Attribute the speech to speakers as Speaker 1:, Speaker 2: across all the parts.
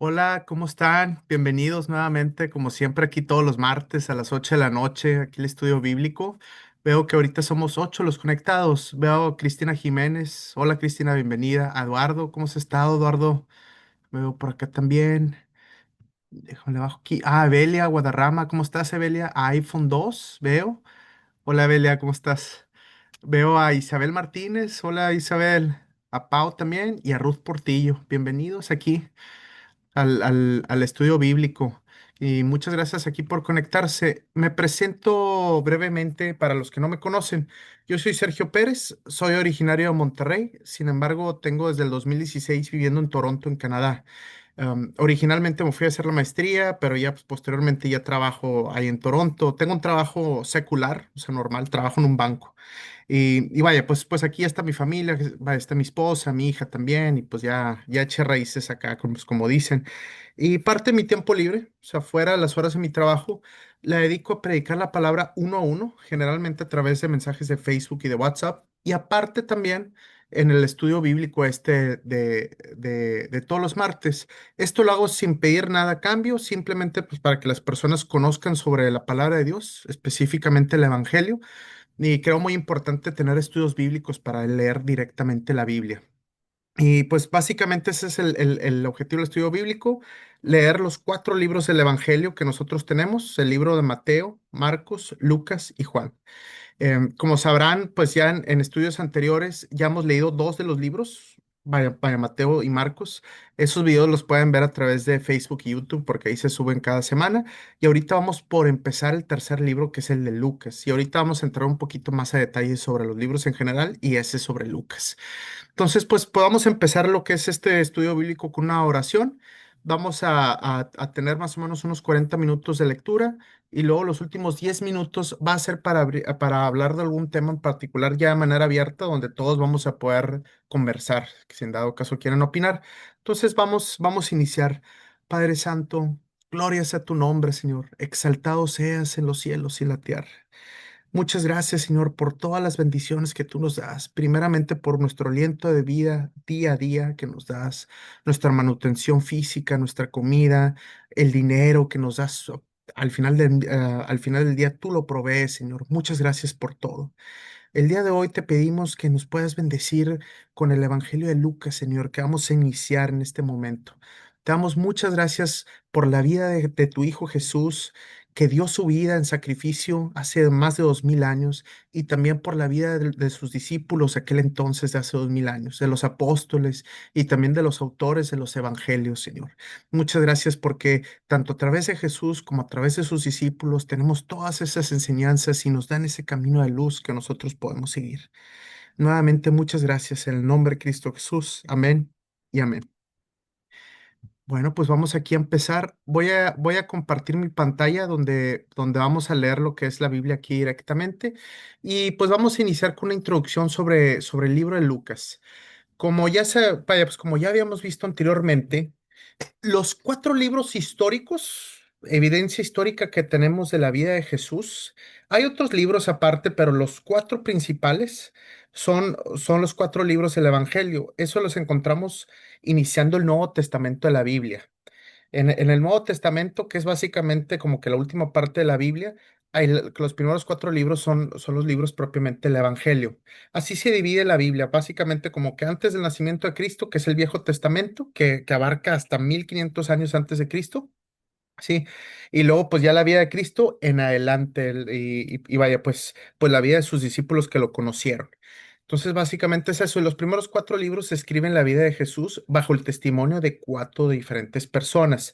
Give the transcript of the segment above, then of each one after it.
Speaker 1: Hola, ¿cómo están? Bienvenidos nuevamente, como siempre, aquí todos los martes a las 8 de la noche, aquí el estudio bíblico. Veo que ahorita somos 8 los conectados. Veo a Cristina Jiménez. Hola, Cristina, bienvenida. A Eduardo, ¿cómo has estado, Eduardo? Veo por acá también. Déjame bajo aquí. Evelia Guadarrama, ¿cómo estás, Evelia? A iPhone 2, veo. Hola, Evelia, ¿cómo estás? Veo a Isabel Martínez. Hola, Isabel. A Pau también y a Ruth Portillo. Bienvenidos aquí al estudio bíblico. Y muchas gracias aquí por conectarse. Me presento brevemente para los que no me conocen. Yo soy Sergio Pérez, soy originario de Monterrey, sin embargo, tengo desde el 2016 viviendo en Toronto, en Canadá. Originalmente me fui a hacer la maestría, pero ya pues, posteriormente ya trabajo ahí en Toronto. Tengo un trabajo secular, o sea, normal, trabajo en un banco. Y vaya, pues aquí está mi familia, está mi esposa, mi hija también, y pues ya eché raíces acá, como dicen. Y parte de mi tiempo libre, o sea, fuera de las horas de mi trabajo, la dedico a predicar la palabra uno a uno, generalmente a través de mensajes de Facebook y de WhatsApp. Y aparte también en el estudio bíblico de todos los martes. Esto lo hago sin pedir nada a cambio, simplemente pues para que las personas conozcan sobre la palabra de Dios, específicamente el Evangelio. Y creo muy importante tener estudios bíblicos para leer directamente la Biblia. Y pues básicamente ese es el objetivo del estudio bíblico, leer los cuatro libros del Evangelio que nosotros tenemos, el libro de Mateo, Marcos, Lucas y Juan. Como sabrán, pues ya en estudios anteriores ya hemos leído dos de los libros, vaya Mateo y Marcos. Esos videos los pueden ver a través de Facebook y YouTube porque ahí se suben cada semana. Y ahorita vamos por empezar el tercer libro que es el de Lucas. Y ahorita vamos a entrar un poquito más a detalle sobre los libros en general y ese sobre Lucas. Entonces, pues podamos empezar lo que es este estudio bíblico con una oración. Vamos a tener más o menos unos 40 minutos de lectura y luego los últimos 10 minutos va a ser para hablar de algún tema en particular ya de manera abierta donde todos vamos a poder conversar, que si en dado caso quieren opinar. Entonces vamos a iniciar. Padre Santo, gloria sea tu nombre, Señor. Exaltado seas en los cielos y la tierra. Muchas gracias, Señor, por todas las bendiciones que tú nos das. Primeramente por nuestro aliento de vida día a día que nos das, nuestra manutención física, nuestra comida, el dinero que nos das. Al final del día tú lo provees, Señor. Muchas gracias por todo. El día de hoy te pedimos que nos puedas bendecir con el Evangelio de Lucas, Señor, que vamos a iniciar en este momento. Te damos muchas gracias por la vida de tu Hijo Jesús, que dio su vida en sacrificio hace más de 2000 años, y también por la vida de sus discípulos aquel entonces de hace 2000 años, de los apóstoles y también de los autores de los evangelios, Señor. Muchas gracias porque tanto a través de Jesús como a través de sus discípulos tenemos todas esas enseñanzas y nos dan ese camino de luz que nosotros podemos seguir. Nuevamente, muchas gracias en el nombre de Cristo Jesús. Amén y amén. Bueno, pues vamos aquí a empezar. Voy a compartir mi pantalla donde vamos a leer lo que es la Biblia aquí directamente. Y pues vamos a iniciar con una introducción sobre el libro de Lucas. Como ya habíamos visto anteriormente, los cuatro libros históricos, evidencia histórica que tenemos de la vida de Jesús, hay otros libros aparte, pero los cuatro principales son los cuatro libros del Evangelio. Eso los encontramos iniciando el Nuevo Testamento de la Biblia. En el Nuevo Testamento, que es básicamente como que la última parte de la Biblia, los primeros cuatro libros son los libros propiamente del Evangelio. Así se divide la Biblia, básicamente como que antes del nacimiento de Cristo, que es el Viejo Testamento, que abarca hasta 1500 años antes de Cristo, ¿sí? Y luego pues ya la vida de Cristo en adelante, y vaya, pues la vida de sus discípulos que lo conocieron. Entonces, básicamente es eso. Y los primeros cuatro libros escriben la vida de Jesús bajo el testimonio de cuatro diferentes personas.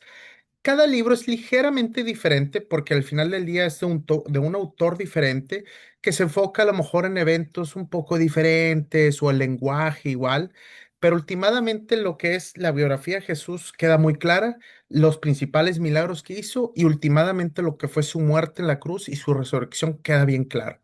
Speaker 1: Cada libro es ligeramente diferente porque al final del día es de un autor diferente que se enfoca a lo mejor en eventos un poco diferentes o el lenguaje igual, pero últimamente lo que es la biografía de Jesús queda muy clara, los principales milagros que hizo y últimamente lo que fue su muerte en la cruz y su resurrección queda bien claro.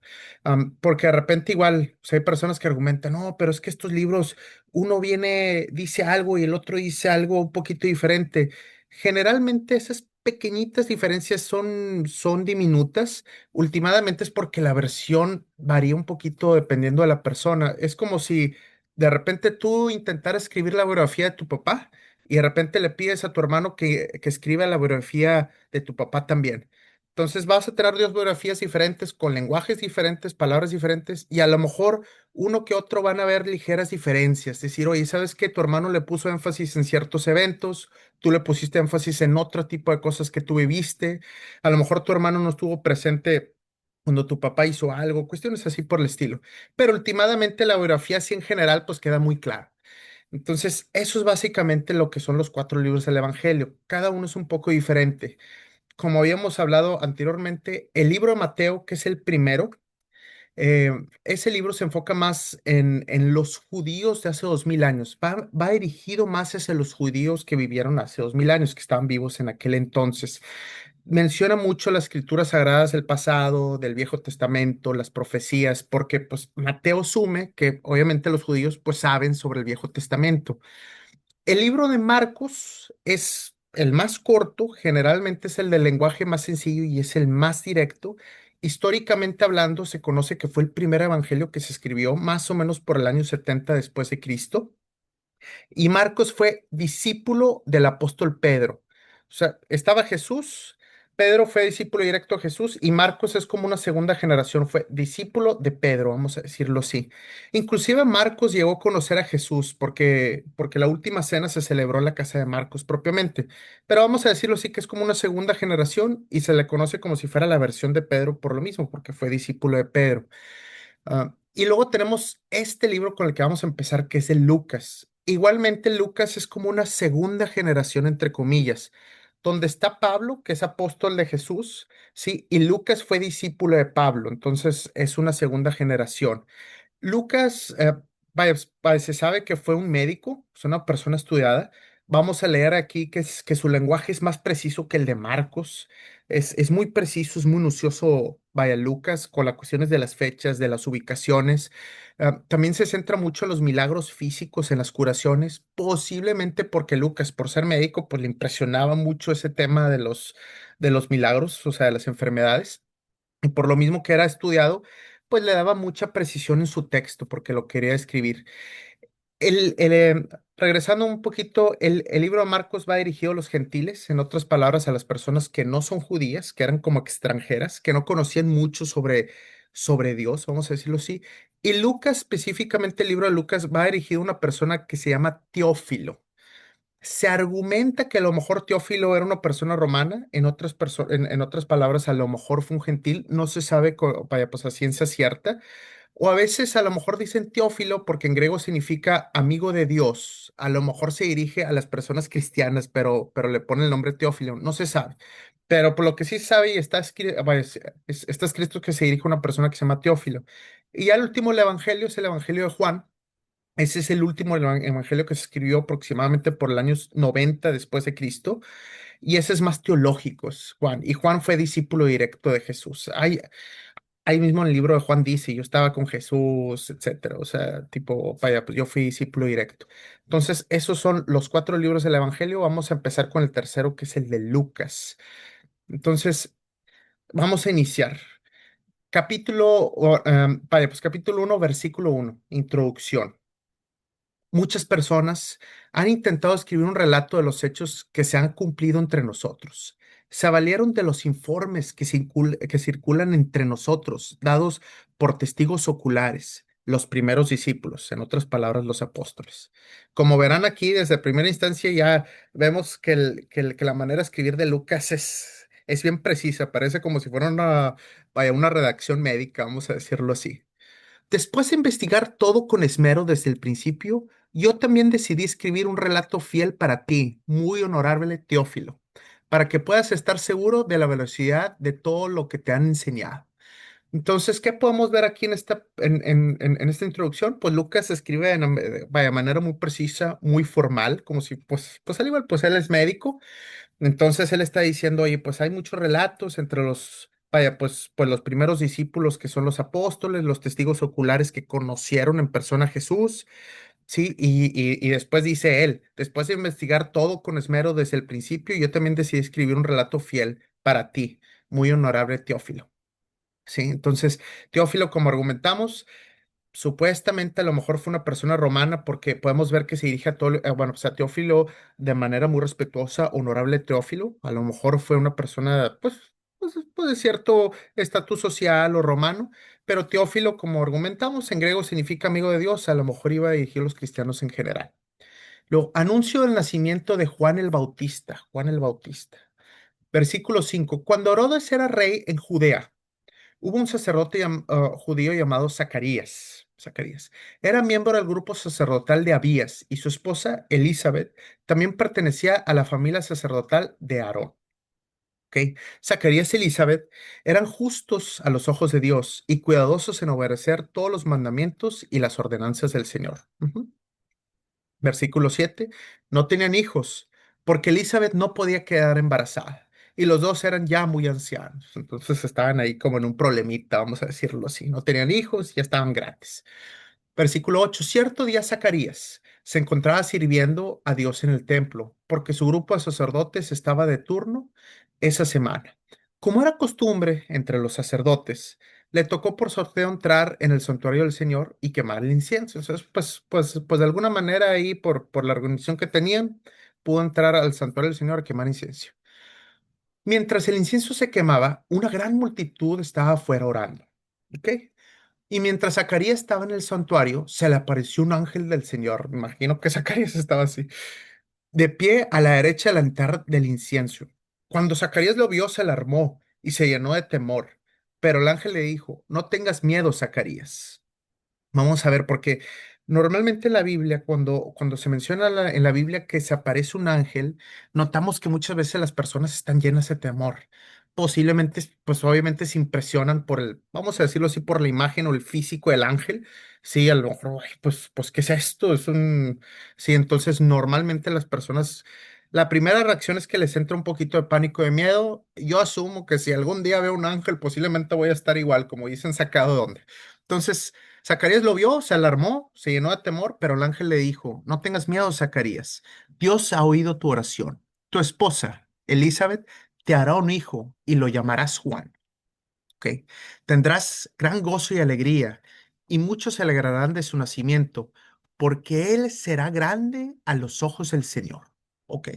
Speaker 1: Porque de repente igual, o sea, hay personas que argumentan, no, pero es que estos libros, uno viene, dice algo y el otro dice algo un poquito diferente. Generalmente esas pequeñitas diferencias son diminutas. Últimamente es porque la versión varía un poquito dependiendo de la persona. Es como si de repente tú intentaras escribir la biografía de tu papá y de repente le pides a tu hermano que escriba la biografía de tu papá también. Entonces vas a tener dos biografías diferentes, con lenguajes diferentes, palabras diferentes, y a lo mejor uno que otro van a haber ligeras diferencias. Es decir, oye, ¿sabes qué? Tu hermano le puso énfasis en ciertos eventos, tú le pusiste énfasis en otro tipo de cosas que tú viviste. A lo mejor tu hermano no estuvo presente cuando tu papá hizo algo, cuestiones así por el estilo. Pero últimamente la biografía, así en general, pues queda muy clara. Entonces, eso es básicamente lo que son los cuatro libros del Evangelio. Cada uno es un poco diferente. Como habíamos hablado anteriormente, el libro de Mateo, que es el primero, eh, ese libro se enfoca más en los judíos de hace 2000 años. Va dirigido más hacia los judíos que vivieron hace 2000 años, que estaban vivos en aquel entonces. Menciona mucho las escrituras sagradas del pasado, del Viejo Testamento, las profecías, porque pues Mateo asume que obviamente los judíos pues saben sobre el Viejo Testamento. El libro de Marcos es el más corto, generalmente es el del lenguaje más sencillo y es el más directo. Históricamente hablando, se conoce que fue el primer evangelio que se escribió más o menos por el año 70 después de Cristo. Y Marcos fue discípulo del apóstol Pedro. O sea, estaba Jesús, Pedro fue discípulo directo a Jesús y Marcos es como una segunda generación, fue discípulo de Pedro, vamos a decirlo así. Inclusive Marcos llegó a conocer a Jesús porque la última cena se celebró en la casa de Marcos propiamente. Pero vamos a decirlo así que es como una segunda generación y se le conoce como si fuera la versión de Pedro por lo mismo, porque fue discípulo de Pedro. Y luego tenemos este libro con el que vamos a empezar, que es el Lucas. Igualmente, Lucas es como una segunda generación, entre comillas, donde está Pablo, que es apóstol de Jesús, ¿sí? Y Lucas fue discípulo de Pablo, entonces es una segunda generación. Lucas, vaya, se sabe que fue un médico, es una persona estudiada. Vamos a leer aquí que su lenguaje es más preciso que el de Marcos. Es muy preciso, es muy minucioso, vaya, Lucas, con las cuestiones de las fechas, de las ubicaciones. También se centra mucho en los milagros físicos, en las curaciones, posiblemente porque Lucas, por ser médico, pues le impresionaba mucho ese tema de los milagros, o sea, de las enfermedades. Y por lo mismo que era estudiado, pues le daba mucha precisión en su texto porque lo quería escribir. Regresando un poquito, el libro de Marcos va dirigido a los gentiles, en otras palabras, a las personas que no son judías, que eran como extranjeras, que no conocían mucho sobre Dios, vamos a decirlo así. Y Lucas, específicamente el libro de Lucas, va dirigido a una persona que se llama Teófilo. Se argumenta que a lo mejor Teófilo era una persona romana, en otras palabras, a lo mejor fue un gentil, no se sabe, vaya, pues a ciencia cierta, o a veces a lo mejor dicen Teófilo porque en griego significa amigo de Dios, a lo mejor se dirige a las personas cristianas, pero le pone el nombre Teófilo, no se sabe. Pero por lo que sí se sabe y está escrito, está escrito que se dirige a una persona que se llama Teófilo. Y ya el último, el evangelio, es el evangelio de Juan. Ese es el último evangelio que se escribió aproximadamente por el año 90 después de Cristo, y ese es más teológico, es Juan. Y Juan fue discípulo directo de Jesús. Ahí mismo en el libro de Juan dice, yo estaba con Jesús, etcétera. O sea, tipo, vaya, pues yo fui discípulo directo. Entonces, esos son los cuatro libros del Evangelio. Vamos a empezar con el tercero, que es el de Lucas. Entonces, vamos a iniciar. Vaya, pues capítulo 1, versículo 1, introducción. Muchas personas han intentado escribir un relato de los hechos que se han cumplido entre nosotros. Se valieron de los informes que circulan entre nosotros, dados por testigos oculares, los primeros discípulos, en otras palabras, los apóstoles. Como verán aquí, desde primera instancia ya vemos que la manera de escribir de Lucas es bien precisa, parece como si fuera vaya, una redacción médica, vamos a decirlo así. Después de investigar todo con esmero desde el principio, yo también decidí escribir un relato fiel para ti, muy honorable Teófilo, para que puedas estar seguro de la velocidad de todo lo que te han enseñado. Entonces, ¿qué podemos ver aquí en esta introducción? Pues Lucas escribe vaya, manera muy precisa, muy formal, como si, pues al igual, pues él es médico, entonces él está diciendo, oye, pues hay muchos relatos entre vaya, pues los primeros discípulos que son los apóstoles, los testigos oculares que conocieron en persona a Jesús, sí, y después dice él, después de investigar todo con esmero desde el principio, yo también decidí escribir un relato fiel para ti, muy honorable Teófilo. Sí, entonces, Teófilo, como argumentamos, Supuestamente a lo mejor fue una persona romana porque podemos ver que se dirige a todo, bueno, pues a Teófilo de manera muy respetuosa, honorable Teófilo. A lo mejor fue una persona, pues de cierto estatus social o romano, pero Teófilo, como argumentamos, en griego significa amigo de Dios, a lo mejor iba a dirigir a los cristianos en general. Luego, anuncio del nacimiento de Juan el Bautista, Juan el Bautista. Versículo 5. Cuando Herodes era rey en Judea, hubo un sacerdote judío llamado Zacarías. Zacarías. Era miembro del grupo sacerdotal de Abías y su esposa Elizabeth también pertenecía a la familia sacerdotal de Aarón. ¿Ok? Zacarías y Elizabeth eran justos a los ojos de Dios y cuidadosos en obedecer todos los mandamientos y las ordenanzas del Señor. Ujú. Versículo 7. No tenían hijos porque Elizabeth no podía quedar embarazada y los dos eran ya muy ancianos. Entonces estaban ahí como en un problemita, vamos a decirlo así. No tenían hijos, ya estaban grandes. Versículo 8. Cierto día Zacarías se encontraba sirviendo a Dios en el templo, porque su grupo de sacerdotes estaba de turno esa semana. Como era costumbre entre los sacerdotes, le tocó por sorteo entrar en el santuario del Señor y quemar el incienso. Entonces, pues de alguna manera ahí, por la organización que tenían, pudo entrar al santuario del Señor a quemar incienso. Mientras el incienso se quemaba, una gran multitud estaba afuera orando. ¿Ok? Y mientras Zacarías estaba en el santuario, se le apareció un ángel del Señor. Me imagino que Zacarías estaba así, de pie a la derecha del altar del incienso. Cuando Zacarías lo vio, se alarmó y se llenó de temor. Pero el ángel le dijo, no tengas miedo, Zacarías. Vamos a ver, porque normalmente en la Biblia, cuando se menciona en la Biblia que se aparece un ángel, notamos que muchas veces las personas están llenas de temor. Posiblemente, pues obviamente se impresionan por vamos a decirlo así, por la imagen o el físico del ángel. Sí, a lo mejor, "Ay, pues, ¿qué es esto? Sí, entonces normalmente las personas, la primera reacción es que les entra un poquito de pánico, de miedo. Yo asumo que si algún día veo un ángel, posiblemente voy a estar igual, como dicen, sacado de onda. Entonces, Zacarías lo vio, se alarmó, se llenó de temor, pero el ángel le dijo, no tengas miedo, Zacarías. Dios ha oído tu oración. Tu esposa, Elizabeth, te hará un hijo y lo llamarás Juan. ¿Ok? Tendrás gran gozo y alegría, y muchos se alegrarán de su nacimiento, porque él será grande a los ojos del Señor. ¿Ok?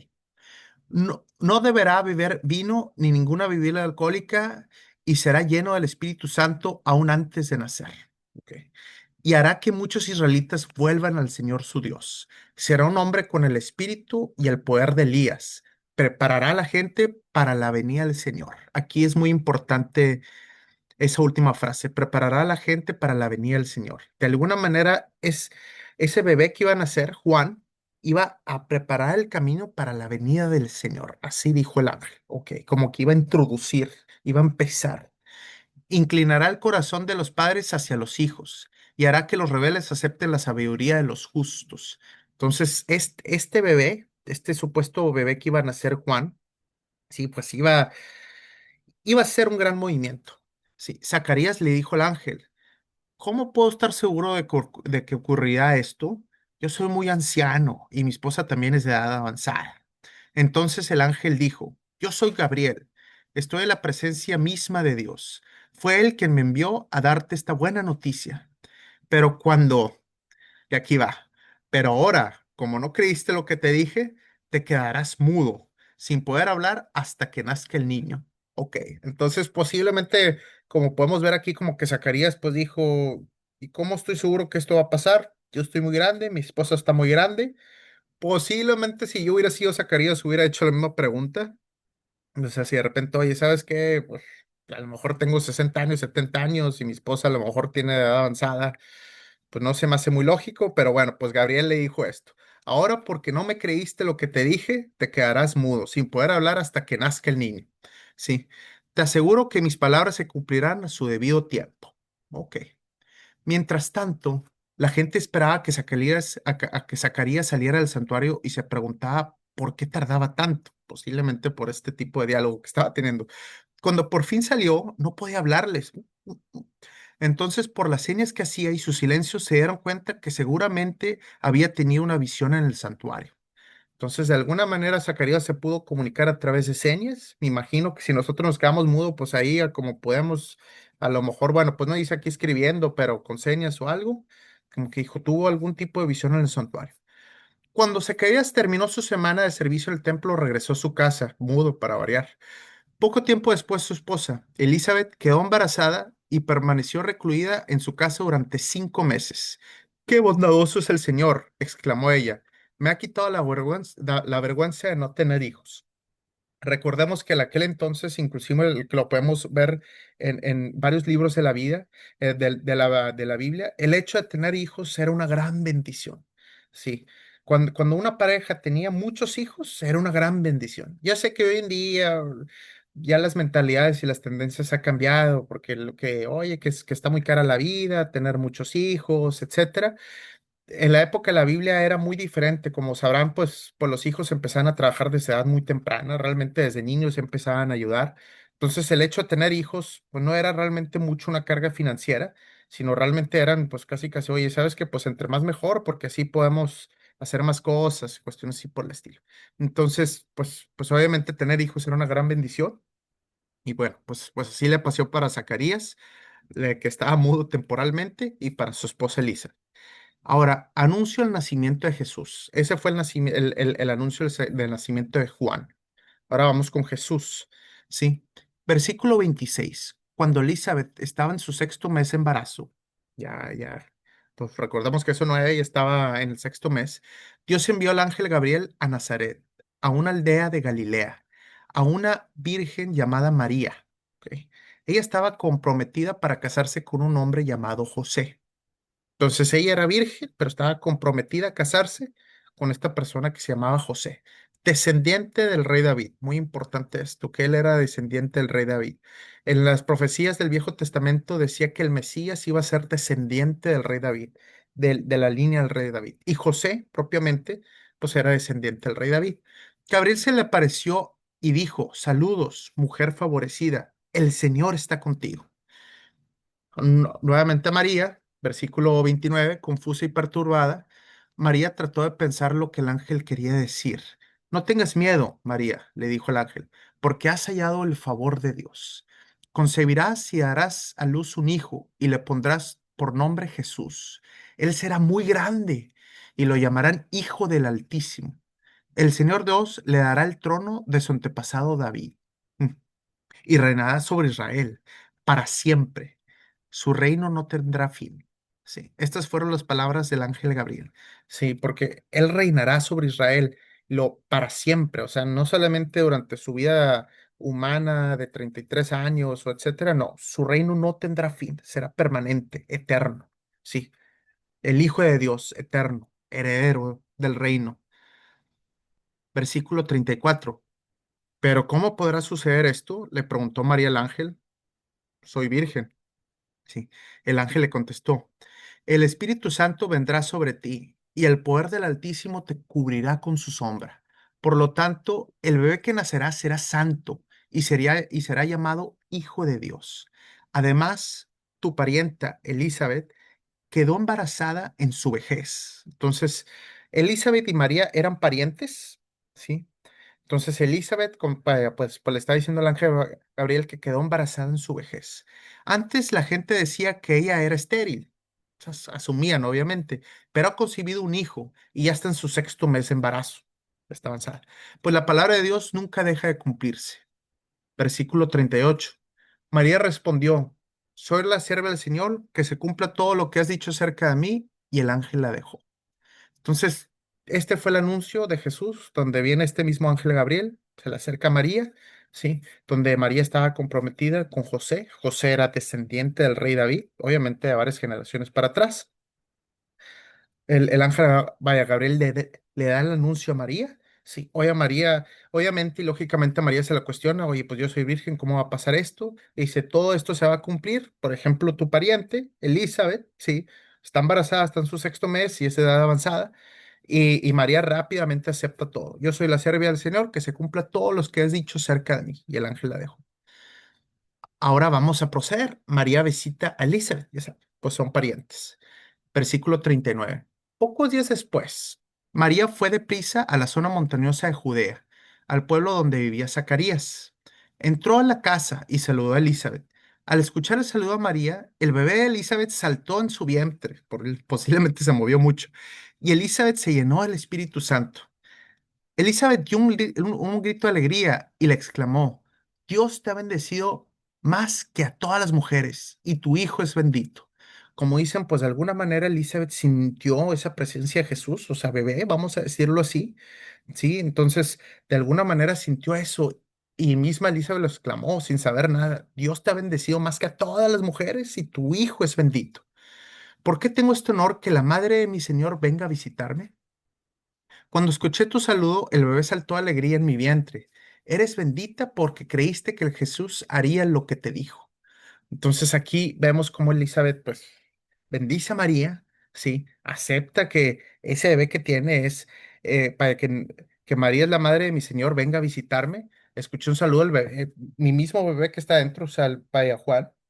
Speaker 1: No deberá beber vino ni ninguna bebida alcohólica, y será lleno del Espíritu Santo aún antes de nacer. ¿Ok? Y hará que muchos israelitas vuelvan al Señor su Dios. Será un hombre con el espíritu y el poder de Elías. Preparará a la gente para la venida del Señor. Aquí es muy importante esa última frase, preparará a la gente para la venida del Señor. De alguna manera, es ese bebé que iba a nacer, Juan, iba a preparar el camino para la venida del Señor. Así dijo el ángel. Ok, como que iba a introducir, iba a empezar. Inclinará el corazón de los padres hacia los hijos y hará que los rebeldes acepten la sabiduría de los justos. Entonces, este bebé, este supuesto bebé que iba a nacer Juan, sí, pues iba a ser un gran movimiento. Sí, Zacarías le dijo al ángel, ¿cómo puedo estar seguro de que ocurrirá esto? Yo soy muy anciano y mi esposa también es de edad avanzada. Entonces el ángel dijo, yo soy Gabriel, estoy en la presencia misma de Dios. Fue él quien me envió a darte esta buena noticia. Pero cuando y aquí va. Pero ahora, como no creíste lo que te dije, te quedarás mudo, sin poder hablar hasta que nazca el niño. Ok, entonces posiblemente, como podemos ver aquí, como que Zacarías pues dijo, ¿y cómo estoy seguro que esto va a pasar? Yo estoy muy grande, mi esposa está muy grande. Posiblemente si yo hubiera sido Zacarías hubiera hecho la misma pregunta. O sea, si de repente, oye, ¿sabes qué? Pues a lo mejor tengo 60 años, 70 años y mi esposa a lo mejor tiene edad avanzada, pues no se me hace muy lógico, pero bueno, pues Gabriel le dijo esto. Ahora, porque no me creíste lo que te dije, te quedarás mudo, sin poder hablar hasta que nazca el niño. Sí, te aseguro que mis palabras se cumplirán a su debido tiempo. Ok. Mientras tanto, la gente esperaba que Zacarías saliera del santuario y se preguntaba por qué tardaba tanto, posiblemente por este tipo de diálogo que estaba teniendo. Cuando por fin salió, no podía hablarles. Entonces, por las señas que hacía y su silencio, se dieron cuenta que seguramente había tenido una visión en el santuario. Entonces, de alguna manera, Zacarías se pudo comunicar a través de señas. Me imagino que si nosotros nos quedamos mudos, pues ahí, como podemos, a lo mejor, bueno, pues no dice aquí escribiendo, pero con señas o algo, como que dijo, tuvo algún tipo de visión en el santuario. Cuando Zacarías terminó su semana de servicio en el templo, regresó a su casa, mudo para variar. Poco tiempo después, su esposa, Elizabeth, quedó embarazada y permaneció recluida en su casa durante 5 meses. ¡Qué bondadoso es el Señor!, exclamó ella. Me ha quitado la vergüenza de no tener hijos. Recordemos que en aquel entonces, inclusive que lo podemos ver en varios libros de la vida, de la Biblia, el hecho de tener hijos era una gran bendición. Sí, cuando una pareja tenía muchos hijos, era una gran bendición. Ya sé que hoy en día ya las mentalidades y las tendencias han cambiado, porque lo que, oye, que está muy cara la vida, tener muchos hijos, etcétera. En la época de la Biblia era muy diferente, como sabrán, pues los hijos empezaban a trabajar desde edad muy temprana, realmente desde niños empezaban a ayudar. Entonces el hecho de tener hijos, pues no era realmente mucho una carga financiera, sino realmente eran pues casi casi, oye, ¿sabes qué? Pues entre más mejor, porque así podemos hacer más cosas, cuestiones así por el estilo. Entonces, pues obviamente tener hijos era una gran bendición. Y bueno, pues así le pasó para Zacarías, que estaba mudo temporalmente, y para su esposa Elisa. Ahora, anuncio el nacimiento de Jesús. Ese fue el anuncio del nacimiento de Juan. Ahora vamos con Jesús. Sí. Versículo 26. Cuando Elizabeth estaba en su sexto mes de embarazo, ya, pues recordamos que eso no era, ella estaba en el sexto mes, Dios envió al ángel Gabriel a Nazaret, a una aldea de Galilea, a una virgen llamada María. ¿Ok? Ella estaba comprometida para casarse con un hombre llamado José. Entonces ella era virgen, pero estaba comprometida a casarse con esta persona que se llamaba José, descendiente del rey David. Muy importante esto, que él era descendiente del rey David. En las profecías del Viejo Testamento decía que el Mesías iba a ser descendiente del rey David, de la línea del rey David. Y José, propiamente, pues era descendiente del rey David. Gabriel se le apareció y dijo, saludos, mujer favorecida, el Señor está contigo. Nuevamente María, versículo 29, confusa y perturbada, María trató de pensar lo que el ángel quería decir. No tengas miedo, María, le dijo el ángel, porque has hallado el favor de Dios. Concebirás y darás a luz un hijo y le pondrás por nombre Jesús. Él será muy grande y lo llamarán Hijo del Altísimo. El Señor Dios le dará el trono de su antepasado David y reinará sobre Israel para siempre. Su reino no tendrá fin. Sí, estas fueron las palabras del ángel Gabriel. Sí, porque él reinará sobre Israel para siempre, o sea, no solamente durante su vida humana de 33 años o etcétera, no, su reino no tendrá fin, será permanente, eterno. Sí, el Hijo de Dios, eterno, heredero del reino. Versículo 34. Pero ¿cómo podrá suceder esto?, le preguntó María al ángel. Soy virgen. Sí. El ángel le contestó, el Espíritu Santo vendrá sobre ti y el poder del Altísimo te cubrirá con su sombra. Por lo tanto, el bebé que nacerá será santo y será llamado Hijo de Dios. Además, tu parienta Elizabeth quedó embarazada en su vejez. Entonces, Elizabeth y María eran parientes, ¿sí? Entonces Elizabeth, pues le está diciendo al ángel Gabriel que quedó embarazada en su vejez. Antes la gente decía que ella era estéril, o sea, asumían obviamente, pero ha concebido un hijo y ya está en su sexto mes de embarazo. Está avanzada. Pues la palabra de Dios nunca deja de cumplirse. Versículo 38. María respondió, soy la sierva del Señor, que se cumpla todo lo que has dicho acerca de mí, y el ángel la dejó. Entonces, este fue el anuncio de Jesús, donde viene este mismo ángel Gabriel, se le acerca a María, ¿sí? Donde María estaba comprometida con José. José era descendiente del rey David, obviamente de varias generaciones para atrás. El ángel, vaya, Gabriel le da el anuncio a María. Sí, oye, María, obviamente y lógicamente a María se la cuestiona, oye, pues yo soy virgen, ¿cómo va a pasar esto? Y dice, todo esto se va a cumplir. Por ejemplo, tu pariente, Elizabeth, sí, está embarazada, está en su sexto mes y es de edad avanzada. Y María rápidamente acepta todo. Yo soy la sierva del Señor, que se cumpla todos los que has dicho cerca de mí. Y el ángel la dejó. Ahora vamos a proceder. María visita a Elizabeth, ya saben, pues son parientes. Versículo 39. Pocos días después, María fue deprisa a la zona montañosa de Judea, al pueblo donde vivía Zacarías. Entró a la casa y saludó a Elizabeth. Al escuchar el saludo a María, el bebé de Elizabeth saltó en su vientre, posiblemente se movió mucho, y Elizabeth se llenó del Espíritu Santo. Elizabeth dio un grito de alegría y le exclamó, Dios te ha bendecido más que a todas las mujeres, y tu hijo es bendito. Como dicen, pues de alguna manera Elizabeth sintió esa presencia de Jesús, o sea, bebé, vamos a decirlo así, ¿sí? Entonces, de alguna manera sintió eso, y misma Elizabeth lo exclamó sin saber nada, Dios te ha bendecido más que a todas las mujeres, y tu hijo es bendito. ¿Por qué tengo este honor que la madre de mi Señor venga a visitarme? Cuando escuché tu saludo, el bebé saltó de alegría en mi vientre. Eres bendita porque creíste que el Jesús haría lo que te dijo. Entonces aquí vemos cómo Elizabeth, pues, bendice a María, ¿sí? Acepta que ese bebé que tiene es para que María es la madre de mi Señor, venga a visitarme. Escuché un saludo al bebé, mi mismo bebé que está dentro, o sea, el vaya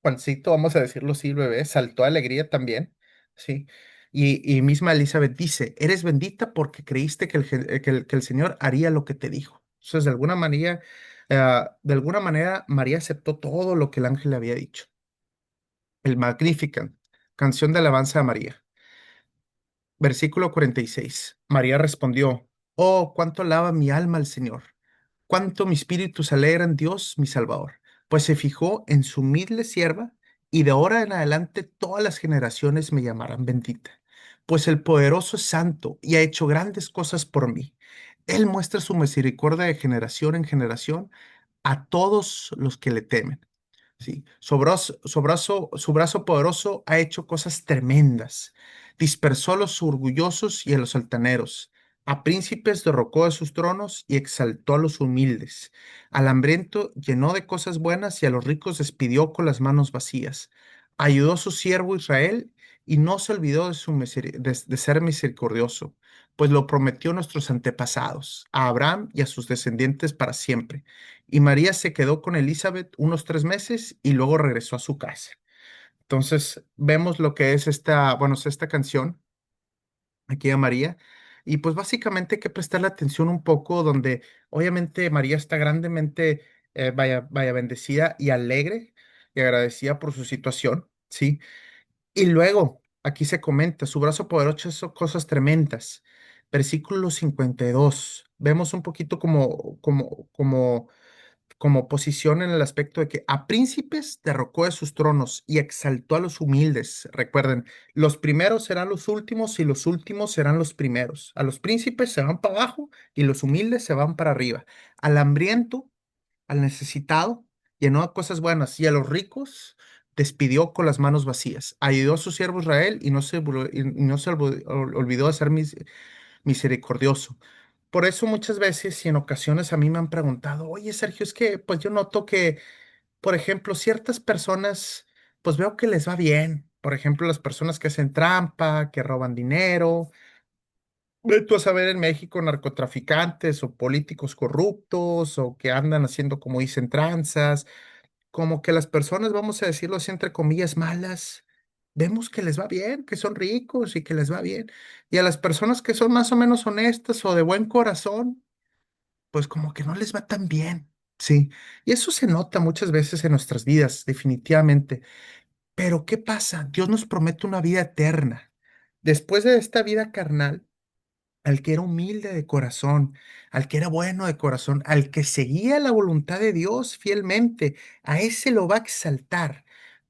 Speaker 1: Juancito, vamos a decirlo así, el bebé saltó de alegría también, ¿sí? Y misma Elizabeth dice, eres bendita porque creíste que el Señor haría lo que te dijo. Entonces, de alguna manera, María aceptó todo lo que el ángel le había dicho. El Magnificat, canción de alabanza a María. Versículo 46. María respondió, Oh, cuánto alaba mi alma al Señor, cuánto mi espíritu se alegra en Dios, mi Salvador, pues se fijó en su humilde sierva, y de ahora en adelante todas las generaciones me llamarán bendita, pues el poderoso es santo y ha hecho grandes cosas por mí. Él muestra su misericordia de generación en generación a todos los que le temen. Sí, su brazo poderoso ha hecho cosas tremendas. Dispersó a los orgullosos y a los altaneros. A príncipes derrocó de sus tronos y exaltó a los humildes. Al hambriento llenó de cosas buenas y a los ricos despidió con las manos vacías. Ayudó a su siervo Israel y no se olvidó de ser misericordioso, pues lo prometió a nuestros antepasados, a Abraham y a sus descendientes para siempre. Y María se quedó con Elizabeth unos 3 meses y luego regresó a su casa. Entonces vemos lo que es es esta canción aquí a María. Y pues básicamente hay que prestarle atención un poco donde obviamente María está grandemente, vaya bendecida y alegre y agradecida por su situación, ¿sí? Y luego, aquí se comenta, su brazo poderoso hizo cosas tremendas. Versículo 52. Vemos un poquito como posición en el aspecto de que a príncipes derrocó de sus tronos y exaltó a los humildes. Recuerden, los primeros serán los últimos y los últimos serán los primeros. A los príncipes se van para abajo y los humildes se van para arriba. Al hambriento, al necesitado, llenó de cosas buenas y a los ricos despidió con las manos vacías. Ayudó a su siervo Israel y no se olvidó de ser misericordioso. Por eso muchas veces y en ocasiones a mí me han preguntado, oye Sergio, es que pues yo noto que, por ejemplo, ciertas personas, pues veo que les va bien. Por ejemplo, las personas que hacen trampa, que roban dinero. Ve tú a saber en México narcotraficantes o políticos corruptos o que andan haciendo, como dicen, tranzas, como que las personas, vamos a decirlo así, entre comillas, malas, vemos que les va bien, que son ricos y que les va bien. Y a las personas que son más o menos honestas o de buen corazón, pues como que no les va tan bien, sí. Y eso se nota muchas veces en nuestras vidas, definitivamente. Pero ¿qué pasa? Dios nos promete una vida eterna. Después de esta vida carnal, al que era humilde de corazón, al que era bueno de corazón, al que seguía la voluntad de Dios fielmente, a ese lo va a exaltar.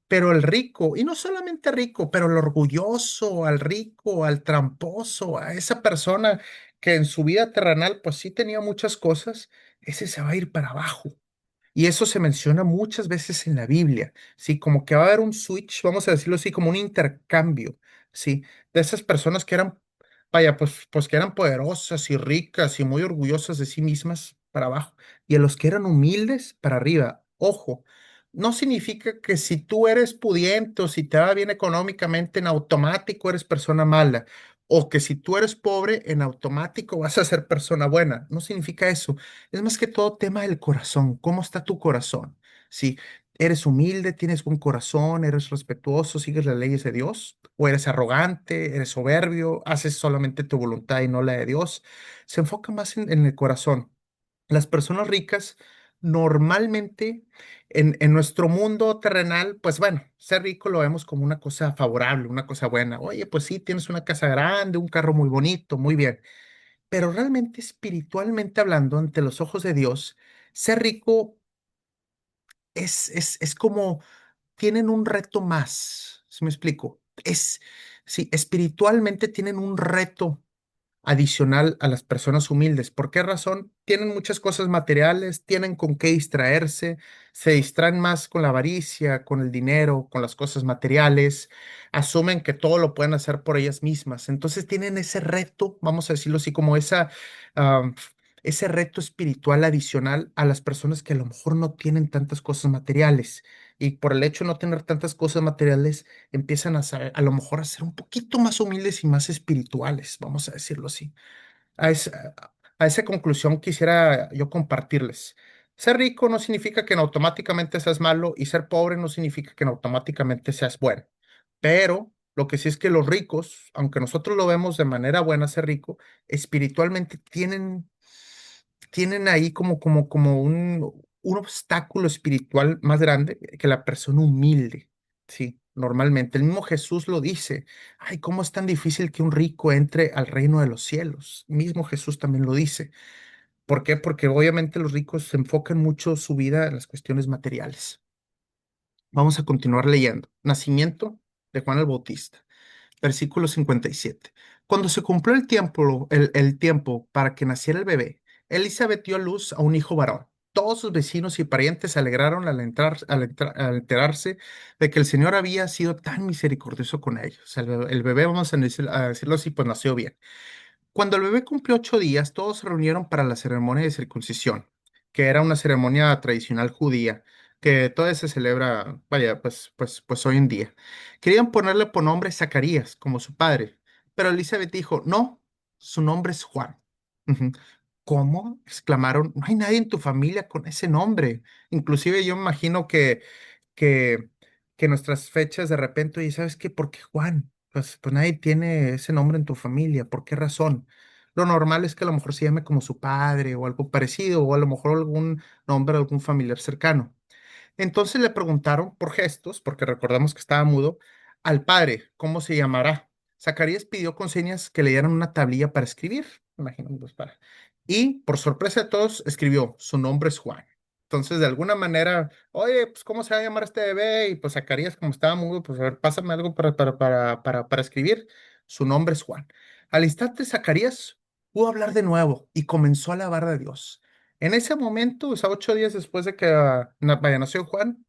Speaker 1: Pero el rico, y no solamente rico, pero el orgulloso, al rico, al tramposo, a esa persona que en su vida terrenal pues sí tenía muchas cosas, ese se va a ir para abajo. Y eso se menciona muchas veces en la Biblia, ¿sí? Como que va a haber un switch, vamos a decirlo así, como un intercambio, ¿sí? De esas personas que eran, vaya, pues que eran poderosas y ricas y muy orgullosas de sí mismas para abajo, y a los que eran humildes para arriba. Ojo, no significa que si tú eres pudiente o si te va bien económicamente, en automático eres persona mala, o que si tú eres pobre, en automático vas a ser persona buena. No significa eso. Es más que todo tema del corazón. ¿Cómo está tu corazón? Sí, ¿Eres humilde, tienes buen corazón, eres respetuoso, sigues las leyes de Dios? ¿O eres arrogante, eres soberbio, haces solamente tu voluntad y no la de Dios? Se enfoca más en el corazón. Las personas ricas normalmente en nuestro mundo terrenal, pues bueno, ser rico lo vemos como una cosa favorable, una cosa buena. Oye, pues sí, tienes una casa grande, un carro muy bonito, muy bien. Pero realmente espiritualmente hablando, ante los ojos de Dios, ser rico es como tienen un reto más. ¿Sí me explico? Sí, espiritualmente tienen un reto adicional a las personas humildes. ¿Por qué razón? Tienen muchas cosas materiales, tienen con qué distraerse, se distraen más con la avaricia, con el dinero, con las cosas materiales, asumen que todo lo pueden hacer por ellas mismas. Entonces tienen ese reto, vamos a decirlo así, como ah, ese reto espiritual adicional a las personas que a lo mejor no tienen tantas cosas materiales. Y por el hecho de no tener tantas cosas materiales, empiezan a lo mejor a ser un poquito más humildes y más espirituales, vamos a decirlo así. A esa conclusión quisiera yo compartirles. Ser rico no significa que en automáticamente seas malo y ser pobre no significa que en automáticamente seas bueno. Pero lo que sí es que los ricos, aunque nosotros lo vemos de manera buena ser rico, espiritualmente tienen ahí como un obstáculo espiritual más grande que la persona humilde. Sí, normalmente. El mismo Jesús lo dice. Ay, ¿cómo es tan difícil que un rico entre al reino de los cielos? Mismo Jesús también lo dice. ¿Por qué? Porque obviamente los ricos se enfocan mucho su vida en las cuestiones materiales. Vamos a continuar leyendo. Nacimiento de Juan el Bautista. Versículo 57. Cuando se cumplió el tiempo para que naciera el bebé, Elizabeth dio a luz a un hijo varón. Todos sus vecinos y parientes se alegraron al enterarse de que el Señor había sido tan misericordioso con ellos. El bebé, vamos a decirlo así, pues nació bien. Cuando el bebé cumplió 8 días, todos se reunieron para la ceremonia de circuncisión, que era una ceremonia tradicional judía, que todavía se celebra, vaya, pues hoy en día. Querían ponerle por nombre Zacarías, como su padre, pero Elizabeth dijo, no, su nombre es Juan. Ujú. ¿Cómo? Exclamaron, no hay nadie en tu familia con ese nombre. Inclusive yo me imagino que, que nuestras fechas de repente, y ¿sabes qué? ¿Por qué Juan? Pues nadie tiene ese nombre en tu familia. ¿Por qué razón? Lo normal es que a lo mejor se llame como su padre o algo parecido, o a lo mejor algún nombre de algún familiar cercano. Entonces le preguntaron por gestos, porque recordamos que estaba mudo, al padre, ¿cómo se llamará? Zacarías pidió con señas que le dieran una tablilla para escribir, imagino, pues para. Y por sorpresa de todos, escribió, su nombre es Juan. Entonces, de alguna manera, oye, pues, ¿cómo se va a llamar este bebé? Y pues Zacarías, como estaba mudo, pues, a ver, pásame algo para escribir. Su nombre es Juan. Al instante, Zacarías pudo hablar de nuevo y comenzó a alabar a Dios. En ese momento, o sea, 8 días después de que vaya, nació Juan,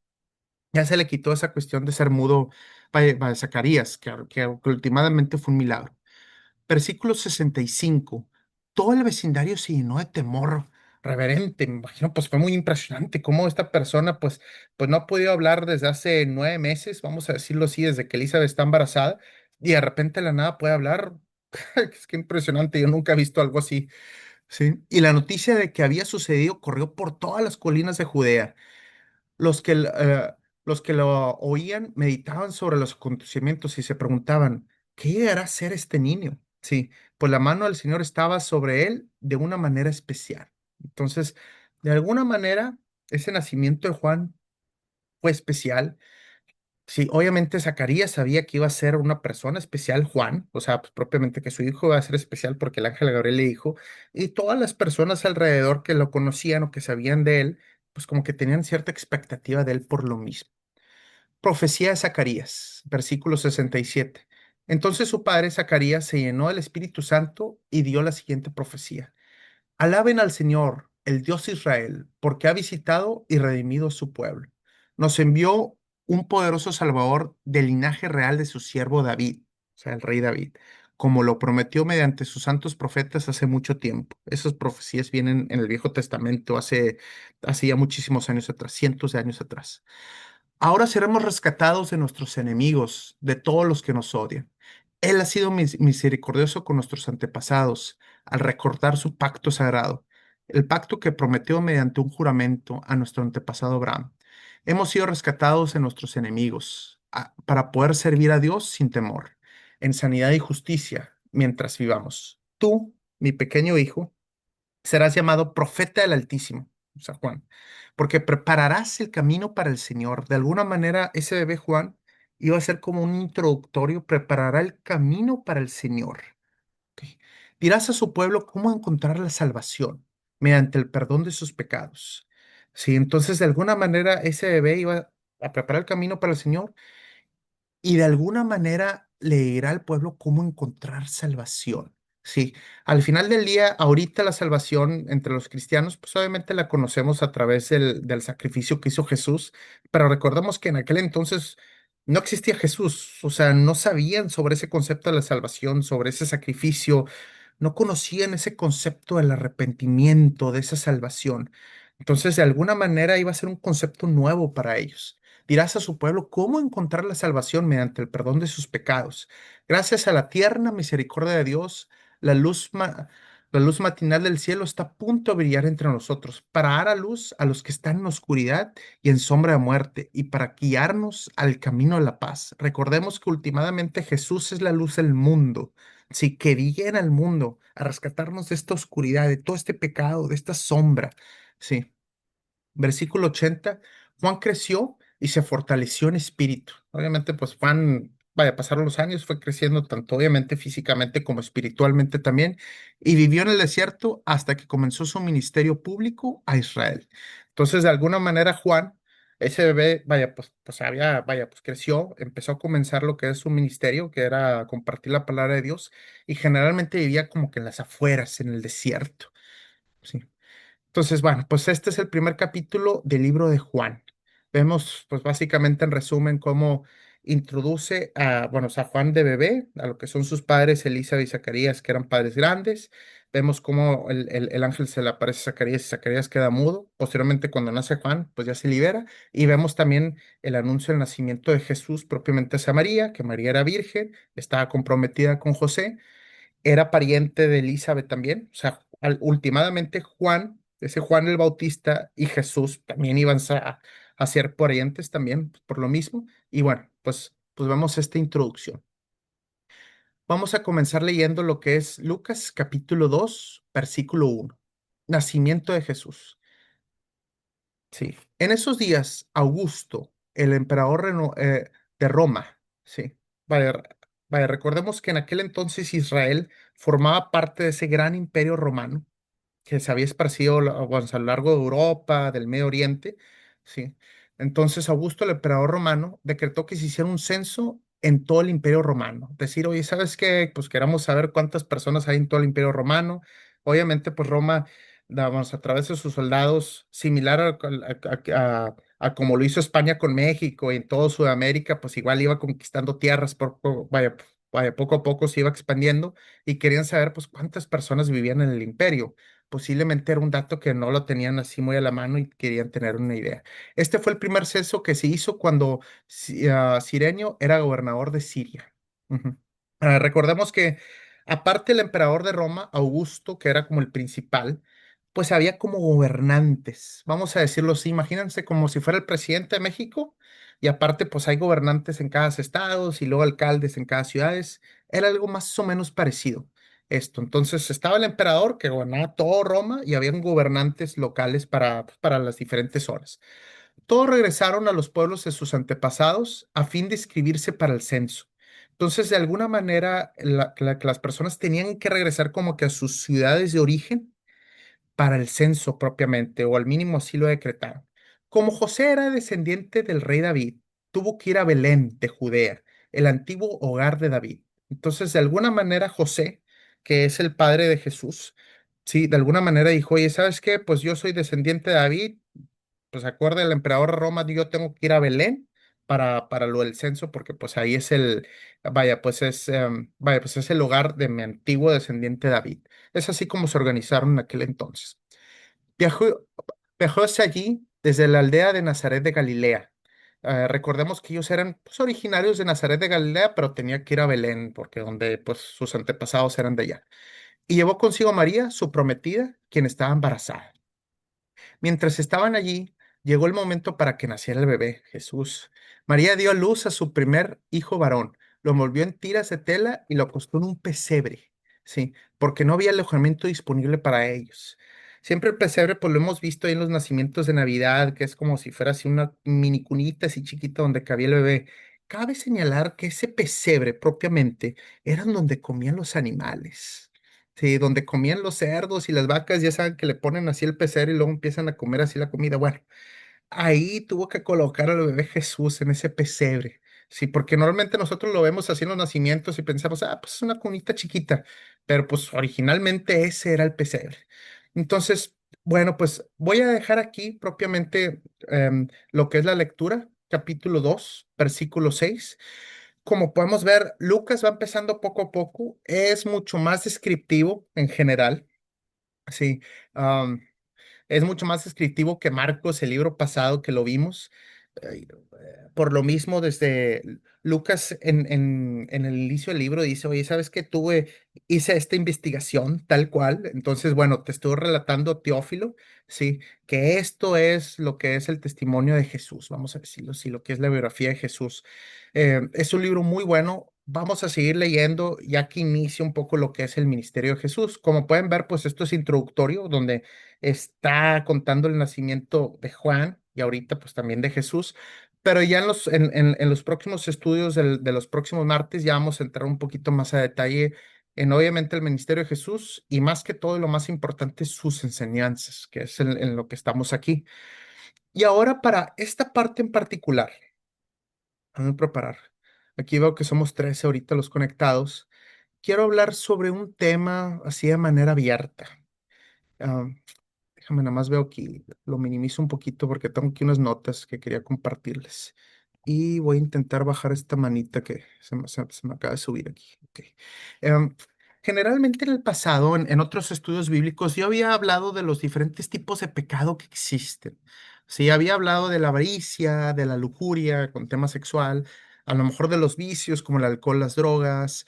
Speaker 1: ya se le quitó esa cuestión de ser mudo, vaya, Zacarías, que últimamente fue un milagro. Versículo 65. Todo el vecindario se llenó de temor reverente. Me imagino, pues fue muy impresionante cómo esta persona, pues no ha podido hablar desde hace 9 meses, vamos a decirlo así, desde que Elizabeth está embarazada, y de repente de la nada puede hablar. Es que impresionante, yo nunca he visto algo así. Sí, y la noticia de que había sucedido corrió por todas las colinas de Judea. Los que, los que lo oían meditaban sobre los acontecimientos y se preguntaban, ¿qué llegará a ser este niño? Sí, pues la mano del Señor estaba sobre él de una manera especial. Entonces, de alguna manera, ese nacimiento de Juan fue especial. Sí, obviamente Zacarías sabía que iba a ser una persona especial, Juan, o sea, pues propiamente que su hijo iba a ser especial porque el ángel Gabriel le dijo, y todas las personas alrededor que lo conocían o que sabían de él, pues como que tenían cierta expectativa de él por lo mismo. Profecía de Zacarías, versículo 67. Entonces su padre Zacarías se llenó del Espíritu Santo y dio la siguiente profecía. Alaben al Señor, el Dios de Israel, porque ha visitado y redimido a su pueblo. Nos envió un poderoso Salvador del linaje real de su siervo David, o sea, el rey David, como lo prometió mediante sus santos profetas hace mucho tiempo. Esas profecías vienen en el Viejo Testamento hace ya muchísimos años atrás, cientos de años atrás. Ahora seremos rescatados de nuestros enemigos, de todos los que nos odian. Él ha sido misericordioso con nuestros antepasados al recordar su pacto sagrado, el pacto que prometió mediante un juramento a nuestro antepasado Abraham. Hemos sido rescatados de nuestros enemigos para poder servir a Dios sin temor, en sanidad y justicia mientras vivamos. Tú, mi pequeño hijo, serás llamado profeta del Altísimo, San Juan, porque prepararás el camino para el Señor. De alguna manera, ese bebé Juan iba a ser como un introductorio, preparará el camino para el Señor. Ok. Dirás a su pueblo cómo encontrar la salvación mediante el perdón de sus pecados. Sí, entonces de alguna manera ese bebé iba a preparar el camino para el Señor y de alguna manera le dirá al pueblo cómo encontrar salvación. Sí, al final del día, ahorita la salvación entre los cristianos, pues obviamente la conocemos a través del sacrificio que hizo Jesús, pero recordemos que en aquel entonces no existía Jesús, o sea, no sabían sobre ese concepto de la salvación, sobre ese sacrificio, no conocían ese concepto del arrepentimiento, de esa salvación. Entonces, de alguna manera iba a ser un concepto nuevo para ellos. Dirás a su pueblo cómo encontrar la salvación mediante el perdón de sus pecados. Gracias a la tierna misericordia de Dios, la luz, la luz matinal del cielo está a punto de brillar entre nosotros, para dar a luz a los que están en oscuridad y en sombra de muerte, y para guiarnos al camino de la paz. Recordemos que últimamente Jesús es la luz del mundo. Sí, que viene al mundo a rescatarnos de esta oscuridad, de todo este pecado, de esta sombra. Sí. Versículo 80, Juan creció y se fortaleció en espíritu. Obviamente, pues Juan, vaya, pasaron los años, fue creciendo tanto obviamente físicamente como espiritualmente también, y vivió en el desierto hasta que comenzó su ministerio público a Israel. Entonces, de alguna manera, Juan, ese bebé, vaya, vaya, pues creció, empezó a comenzar lo que es su ministerio, que era compartir la palabra de Dios, y generalmente vivía como que en las afueras, en el desierto. Sí. Entonces, bueno, pues este es el primer capítulo del libro de Juan. Vemos, pues básicamente en resumen, cómo introduce bueno, a Juan de bebé, a lo que son sus padres, Elizabeth y Zacarías, que eran padres grandes. Vemos cómo el ángel se le aparece a Zacarías y Zacarías queda mudo. Posteriormente, cuando nace Juan, pues ya se libera. Y vemos también el anuncio del nacimiento de Jesús propiamente hacia María, que María era virgen, estaba comprometida con José, era pariente de Elizabeth también. O sea, últimamente Juan, ese Juan el Bautista y Jesús también iban a ser parientes también, pues, por lo mismo. Y bueno, pues vemos esta introducción. Vamos a comenzar leyendo lo que es Lucas capítulo 2 versículo 1. Nacimiento de Jesús. Sí. En esos días, Augusto, el emperador de Roma, sí. Vaya, recordemos que en aquel entonces Israel formaba parte de ese gran imperio romano que se había esparcido bueno, a lo largo de Europa, del Medio Oriente, sí. Entonces Augusto, el emperador romano, decretó que se hiciera un censo en todo el Imperio Romano. Decir, oye, ¿sabes qué? Pues queramos saber cuántas personas hay en todo el Imperio Romano. Obviamente, pues Roma, vamos, a través de sus soldados, similar a como lo hizo España con México y en toda Sudamérica, pues igual iba conquistando tierras, vaya, poco a poco se iba expandiendo y querían saber, pues, cuántas personas vivían en el imperio. Posiblemente era un dato que no lo tenían así muy a la mano y querían tener una idea. Este fue el primer censo que se hizo cuando Cirenio era gobernador de Siria. Ujú. Recordemos que aparte el emperador de Roma, Augusto, que era como el principal, pues había como gobernantes, vamos a decirlo así, imagínense como si fuera el presidente de México y aparte pues hay gobernantes en cada estado y luego alcaldes en cada ciudad. Era algo más o menos parecido esto. Entonces estaba el emperador que gobernaba todo Roma y habían gobernantes locales para las diferentes zonas. Todos regresaron a los pueblos de sus antepasados a fin de inscribirse para el censo. Entonces, de alguna manera, las personas tenían que regresar como que a sus ciudades de origen para el censo propiamente, o al mínimo así lo decretaron. Como José era descendiente del rey David, tuvo que ir a Belén de Judea, el antiguo hogar de David. Entonces, de alguna manera, José, que es el padre de Jesús, sí, de alguna manera dijo, oye, ¿sabes qué? Pues yo soy descendiente de David, pues acuerda el emperador de Roma, yo tengo que ir a Belén para lo del censo, porque pues ahí es vaya, pues es el hogar de mi antiguo descendiente David. Es así como se organizaron en aquel entonces. Viajó, viajó hacia allí desde la aldea de Nazaret de Galilea. Recordemos que ellos eran pues, originarios de Nazaret de Galilea, pero tenía que ir a Belén, porque donde pues sus antepasados eran de allá. Y llevó consigo a María, su prometida, quien estaba embarazada. Mientras estaban allí, Llegó el momento para que naciera el bebé, Jesús. María dio a luz a su primer hijo varón, lo envolvió en tiras de tela y lo acostó en un pesebre, sí, porque no había alojamiento disponible para ellos. Siempre el pesebre, pues lo hemos visto ahí en los nacimientos de Navidad, que es como si fuera así una mini cunita así chiquita donde cabía el bebé. Cabe señalar que ese pesebre propiamente eran donde comían los animales. Sí, donde comían los cerdos y las vacas, ya saben que le ponen así el pesebre y luego empiezan a comer así la comida. Bueno, ahí tuvo que colocar al bebé Jesús en ese pesebre. Sí, porque normalmente nosotros lo vemos así en los nacimientos y pensamos, ah, pues es una cunita chiquita, pero pues originalmente ese era el pesebre. Entonces, bueno, pues voy a dejar aquí propiamente lo que es la lectura, capítulo 2 versículo 6. Como podemos ver, Lucas va empezando poco a poco, es mucho más descriptivo en general, sí. Es mucho más descriptivo que Marcos, el libro pasado que lo vimos. Por lo mismo, desde Lucas en el inicio del libro dice, oye, ¿sabes qué? Hice esta investigación tal cual. Entonces, bueno, te estoy relatando, Teófilo, sí, que esto es lo que es el testimonio de Jesús, vamos a decirlo así, lo que es la biografía de Jesús. Es un libro muy bueno. Vamos a seguir leyendo ya que inicia un poco lo que es el ministerio de Jesús. Como pueden ver, pues esto es introductorio, donde está contando el nacimiento de Juan y ahorita pues también de Jesús, pero ya en los próximos estudios de los próximos martes ya vamos a entrar un poquito más a detalle en obviamente el ministerio de Jesús y más que todo y lo más importante sus enseñanzas, que es en lo que estamos aquí. Y ahora para esta parte en particular, vamos a preparar. Aquí veo que somos 13 ahorita los conectados. Quiero hablar sobre un tema así de manera abierta. Ah, Déjame nada más veo aquí, lo minimizo un poquito porque tengo aquí unas notas que quería compartirles. Y voy a intentar bajar esta manita que se me acaba de subir aquí. Ok. Em, Generalmente en el pasado, en otros estudios bíblicos, yo había hablado de los diferentes tipos de pecado que existen. Sí, había hablado de la avaricia, de la lujuria con tema sexual, a lo mejor de los vicios como el alcohol, las drogas,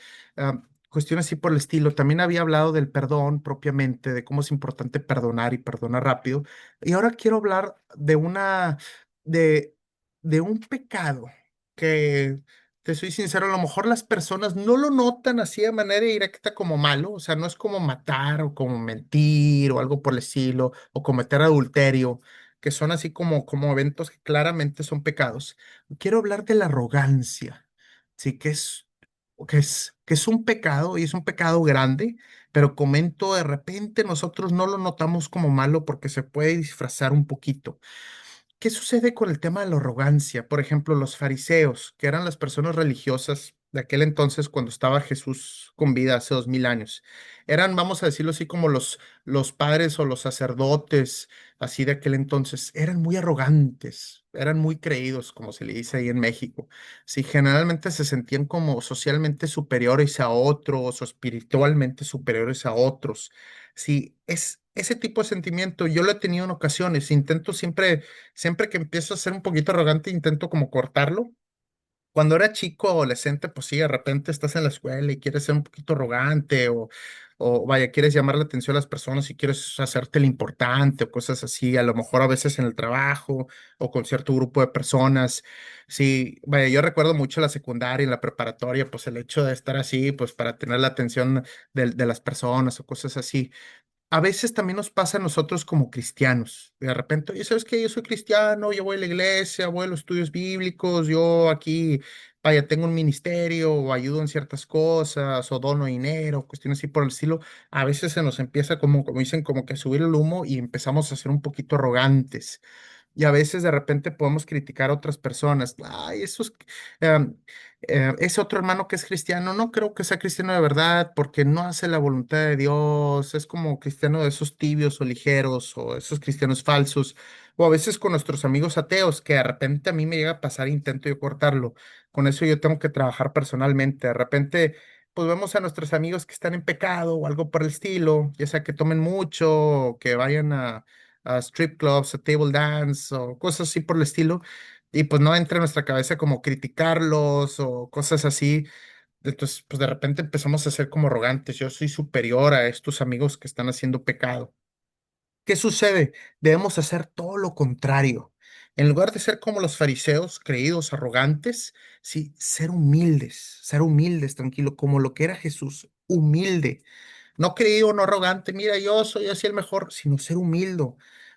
Speaker 1: cuestiones así por el estilo. También había hablado del perdón propiamente, de cómo es importante perdonar y perdonar rápido. Y ahora quiero hablar de, de un pecado que, te soy sincero, a lo mejor las personas no lo notan así de manera directa como malo, o sea, no es como matar o como mentir o algo por el estilo, o cometer adulterio, que son así como eventos que claramente son pecados. Quiero hablar de la arrogancia, sí, que es un pecado y es un pecado grande, pero comento, de repente nosotros no lo notamos como malo porque se puede disfrazar un poquito. ¿Qué sucede con el tema de la arrogancia? Por ejemplo, los fariseos, que eran las personas religiosas de aquel entonces cuando estaba Jesús con vida hace 2000 años, eran, vamos a decirlo así, como los padres o los sacerdotes, así de aquel entonces, eran muy arrogantes, eran muy creídos, como se le dice ahí en México. Sí, generalmente se sentían como socialmente superiores a otros o espiritualmente superiores a otros. Sí, es ese tipo de sentimiento, yo lo he tenido en ocasiones, intento siempre que empiezo a ser un poquito arrogante, intento como cortarlo. Cuando era chico, adolescente, pues sí, de repente estás en la escuela y quieres ser un poquito arrogante o vaya, quieres llamar la atención a las personas y quieres hacerte el importante o cosas así, a lo mejor a veces en el trabajo o con cierto grupo de personas. Sí, vaya, yo recuerdo mucho la secundaria y la preparatoria, pues el hecho de estar así, pues para tener la atención de las personas o cosas así. A veces también nos pasa a nosotros como cristianos. De repente, oye, ¿sabes qué? Yo soy cristiano, yo voy a la iglesia, voy a los estudios bíblicos, yo aquí, vaya, tengo un ministerio o ayudo en ciertas cosas o dono dinero, cuestiones así por el estilo. A veces se nos empieza como dicen, como que a subir el humo y empezamos a ser un poquito arrogantes. Y a veces de repente podemos criticar a otras personas. Ay, em, ese otro hermano que es cristiano, no creo que sea cristiano de verdad porque no hace la voluntad de Dios. Es como cristiano de esos tibios o ligeros o esos cristianos falsos. O a veces con nuestros amigos ateos que de repente a mí me llega a pasar, intento yo cortarlo. Con eso yo tengo que trabajar personalmente. De repente, pues vemos a nuestros amigos que están en pecado o algo por el estilo, ya sea que tomen mucho o que vayan a strip clubs, a table dance o cosas así por el estilo. Y pues no entra en nuestra cabeza como criticarlos o cosas así. Entonces, pues de repente empezamos a ser como arrogantes. Yo soy superior a estos amigos que están haciendo pecado. ¿Qué sucede? Debemos hacer todo lo contrario. En lugar de ser como los fariseos, creídos, arrogantes, sí, ser humildes, tranquilo, como lo que era Jesús, humilde. No creído, no arrogante, mira, yo soy así el mejor, sino ser humilde.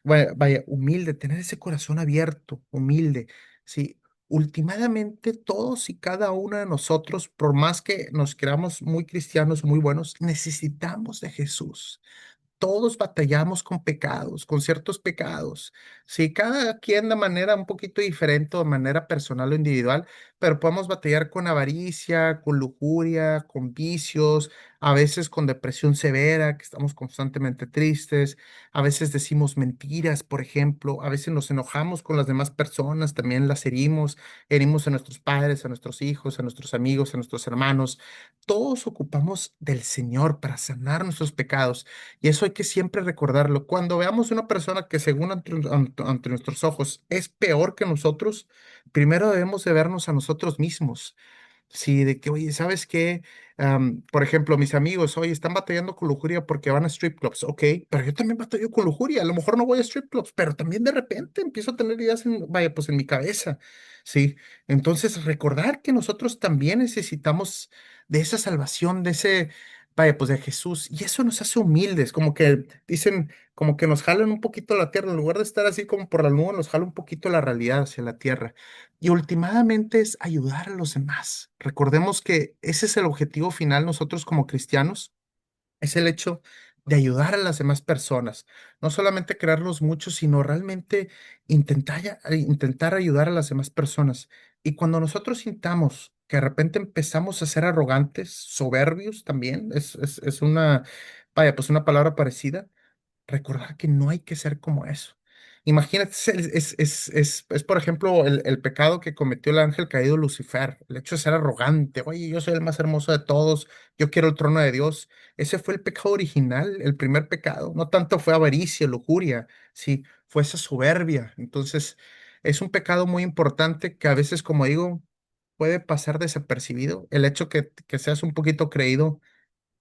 Speaker 1: Vaya, humilde, tener ese corazón abierto, humilde. Sí, últimamente todos y cada uno de nosotros, por más que nos creamos muy cristianos, muy buenos, necesitamos de Jesús. Todos batallamos con pecados, con ciertos pecados. Sí, cada quien de manera un poquito diferente, de manera personal o individual, pero podemos batallar con avaricia, con lujuria, con vicios, a veces con depresión severa, que estamos constantemente tristes, a veces decimos mentiras, por ejemplo, a veces nos enojamos con las demás personas, también las herimos a nuestros padres, a nuestros hijos, a nuestros amigos, a nuestros hermanos. Todos ocupamos del Señor para sanar nuestros pecados. Y eso hay que siempre recordarlo. Cuando veamos una persona que según ante nuestros ojos es peor que nosotros, primero debemos de vernos a nosotros mismos. Sí, de que, oye, ¿sabes qué? Por ejemplo, mis amigos, oye, están batallando con lujuria porque van a strip clubs. Ok, pero yo también batallo con lujuria. A lo mejor no voy a strip clubs, pero también de repente empiezo a tener ideas vaya, pues en mi cabeza. Sí, entonces recordar que nosotros también necesitamos de esa salvación, de ese, vaya, pues de Jesús. Y eso nos hace humildes, como que dicen, como que nos jalan un poquito la tierra. En lugar de estar así como por la nube, nos jala un poquito la realidad hacia la tierra. Y últimamente es ayudar a los demás. Recordemos que ese es el objetivo final nosotros como cristianos, es el hecho de ayudar a las demás personas. No solamente crearlos muchos, sino realmente intentar ayudar a las demás personas. Y cuando nosotros sintamos que de repente empezamos a ser arrogantes, soberbios también, es una, vaya, pues una palabra parecida, recordar que no hay que ser como eso. Imagínate, por ejemplo, el pecado que cometió el ángel caído Lucifer, el hecho de ser arrogante, oye, yo soy el más hermoso de todos, yo quiero el trono de Dios. Ese fue el pecado original, el primer pecado. No tanto fue avaricia, lujuria, sí, fue esa soberbia. Entonces, es un pecado muy importante que a veces, como digo, puede pasar desapercibido. El hecho que seas un poquito creído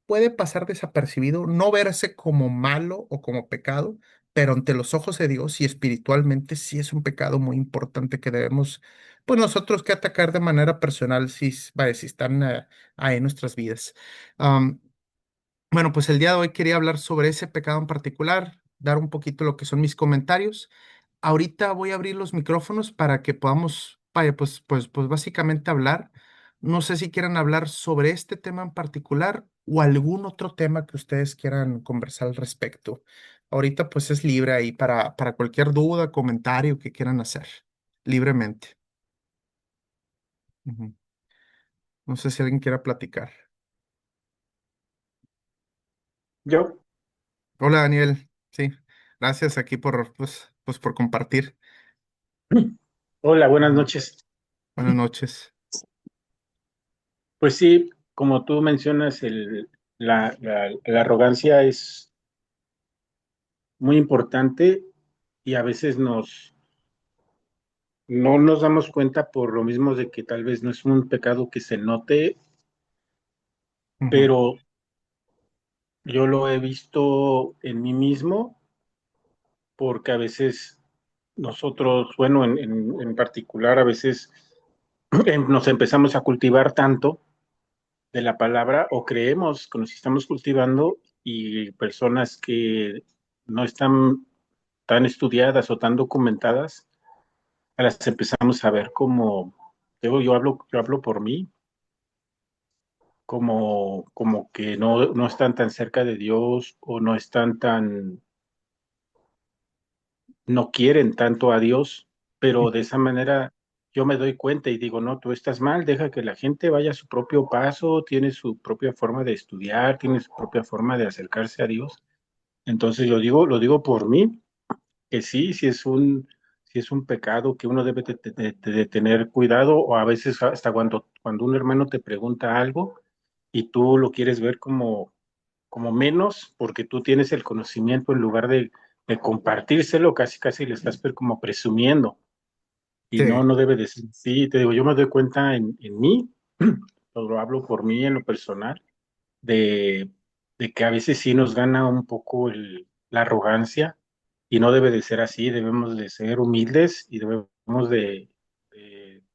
Speaker 1: puede pasar desapercibido, no verse como malo o como pecado, pero ante los ojos de Dios y espiritualmente sí es un pecado muy importante que debemos, pues nosotros que atacar de manera personal vaya, si están ahí en nuestras vidas. Am, bueno, pues el día de hoy quería hablar sobre ese pecado en particular, dar un poquito lo que son mis comentarios. Ahorita voy a abrir los micrófonos para que podamos, vaya, pues básicamente hablar. No sé si quieran hablar sobre este tema en particular o algún otro tema que ustedes quieran conversar al respecto. Ahorita pues es libre ahí para cualquier duda, comentario que quieran hacer, libremente. Ujú. No sé si alguien quiera platicar.
Speaker 2: Yo,
Speaker 1: Hola Daniel, sí, gracias aquí pues por compartir.
Speaker 2: hola, buenas
Speaker 1: Ujú.
Speaker 2: noches.
Speaker 1: Buenas noches.
Speaker 2: Pues sí, como tú mencionas, la arrogancia es muy importante y a veces no nos damos cuenta por lo mismo de que tal vez no es un pecado que se note,
Speaker 1: Ujú,
Speaker 2: pero yo lo he visto en mí mismo porque a veces nosotros, bueno, en particular, a veces nos empezamos a cultivar tanto de la palabra o creemos que nos estamos cultivando y personas que no están tan estudiadas o tan documentadas, las empezamos a ver como, yo hablo por mí, como que no están tan cerca de Dios o no están no quieren tanto a Dios, pero de esa manera yo me doy cuenta y digo, no, tú estás mal, deja que la gente vaya a su propio paso, tiene su propia forma de estudiar, tiene su propia forma de acercarse a Dios. Entonces lo digo por mí, que sí, si es un pecado que uno debe de tener cuidado, o a veces hasta cuando un hermano te pregunta algo y tú lo quieres ver como menos, porque tú tienes el conocimiento en lugar de compartírselo, casi casi le estás como presumiendo, y
Speaker 1: sí.
Speaker 2: no debe de ser así. Te digo, yo me doy cuenta en mí, lo hablo por mí en lo personal, de, de que a veces sí nos gana un poco la arrogancia y no debe de ser así, debemos de ser humildes y debemos de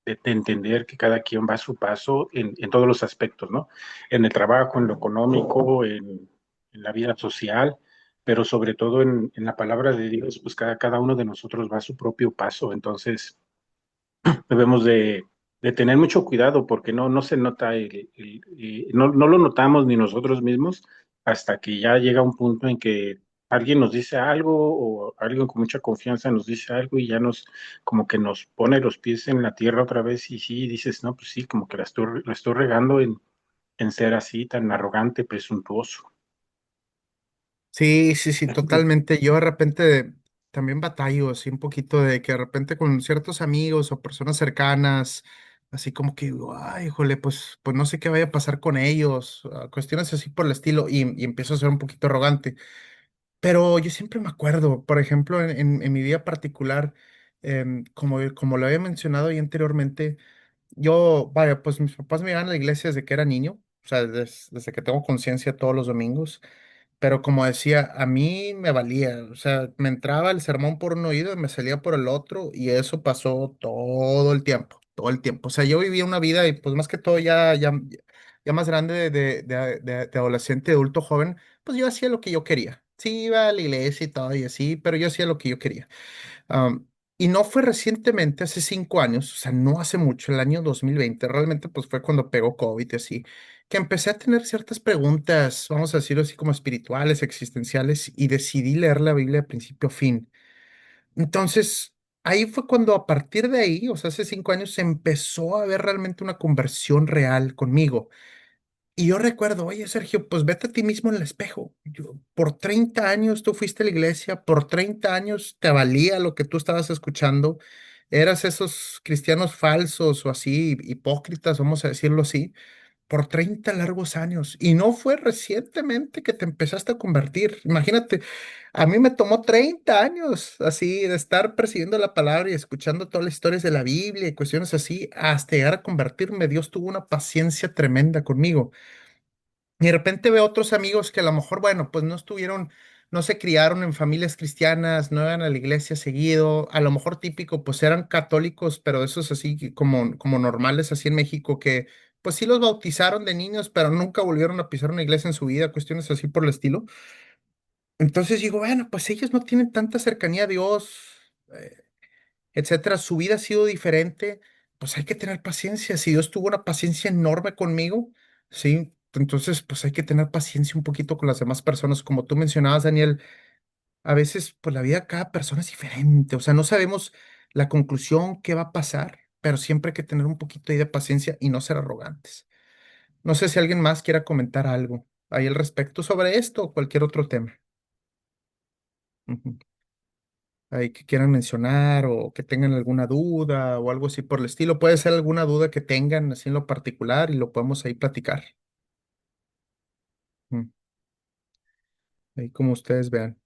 Speaker 2: entender que cada quien va a su paso en todos los aspectos, ¿no? En el trabajo, en lo económico, en la vida social, pero sobre todo en la palabra de Dios, pues cada uno de nosotros va a su propio paso, entonces debemos de tener mucho cuidado porque no se nota, no lo notamos ni nosotros mismos hasta que ya llega un punto en que alguien nos dice algo o alguien con mucha confianza nos dice algo y ya como que nos pone los pies en la tierra otra vez y sí, dices, no, pues sí, como que la estoy regando en ser así, tan arrogante, presuntuoso.
Speaker 1: Sí, sí, sí, totalmente. Yo de repente también batallo así un poquito de que de repente con ciertos amigos o personas cercanas, así como que digo, ay, híjole, pues no sé qué vaya a pasar con ellos, cuestiones así por el estilo, y empiezo a ser un poquito arrogante. Pero yo siempre me acuerdo, por ejemplo, en mi vida particular, como lo había mencionado ya anteriormente, yo, vaya, pues mis papás me iban a la iglesia desde que era niño, o sea, desde que tengo conciencia todos los domingos. Pero como decía, a mí me valía, o sea, me entraba el sermón por un oído y me salía por el otro, y eso pasó todo el tiempo, todo el tiempo. O sea, yo vivía una vida y pues más que todo ya más grande de adolescente, adulto joven, pues yo hacía lo que yo quería. Sí, iba a la iglesia y todo y así, pero yo hacía lo que yo quería. Am, y no fue recientemente, hace 5 años, o sea, no hace mucho, el año 2020 realmente pues fue cuando pegó COVID y así, que empecé a tener ciertas preguntas, vamos a decirlo así como espirituales, existenciales, y decidí leer la Biblia de principio a fin. Entonces, ahí fue cuando a partir de ahí, o sea, hace 5 años, se empezó a ver realmente una conversión real conmigo. Y yo recuerdo, oye, Sergio, pues vete a ti mismo en el espejo. Por 30 años tú fuiste a la iglesia, por 30 años te valía lo que tú estabas escuchando. Eras esos cristianos falsos o así, hipócritas, vamos a decirlo así, por 30 largos años. Y no fue recientemente que te empezaste a convertir. Imagínate, a mí me tomó 30 años así de estar persiguiendo la palabra y escuchando todas las historias de la Biblia y cuestiones así, hasta llegar a convertirme. Dios tuvo una paciencia tremenda conmigo. Y de repente veo otros amigos que a lo mejor, bueno, pues no estuvieron, no se criaron en familias cristianas, no iban a la iglesia seguido, a lo mejor típico, pues eran católicos, pero esos así como normales, así en México, que pues sí los bautizaron de niños, pero nunca volvieron a pisar una iglesia en su vida, cuestiones así por el estilo. Entonces digo, bueno, pues ellos no tienen tanta cercanía a Dios, eh, etcétera, su vida ha sido diferente, pues hay que tener paciencia. Si Dios tuvo una paciencia enorme conmigo, sí, entonces pues hay que tener paciencia un poquito con las demás personas. Como tú mencionabas, Daniel, a veces pues la vida de cada persona es diferente, o sea, no sabemos la conclusión, qué va a pasar, pero siempre hay que tener un poquito ahí de paciencia y no ser arrogantes. No sé si alguien más quiera comentar algo ahí al respecto sobre esto o cualquier otro tema. Ujú. Ahí que quieran mencionar o que tengan alguna duda o algo así por el estilo. Puede ser alguna duda que tengan así en lo particular y lo podemos ahí platicar. Mm, ahí como ustedes vean.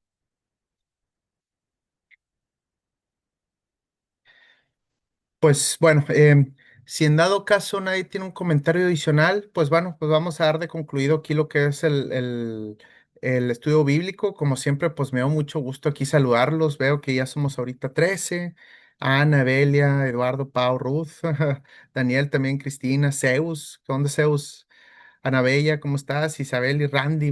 Speaker 1: Pues bueno, si en dado caso nadie tiene un comentario adicional, pues bueno, pues vamos a dar de concluido aquí lo que es el estudio bíblico. Como siempre, pues me da mucho gusto aquí saludarlos. Veo que ya somos ahorita 13. Ana, Belia, Eduardo, Pau, Ruth, Daniel también, Cristina, Zeus. ¿Dónde Zeus? Ana Bella, ¿cómo estás? Isabel y Randy,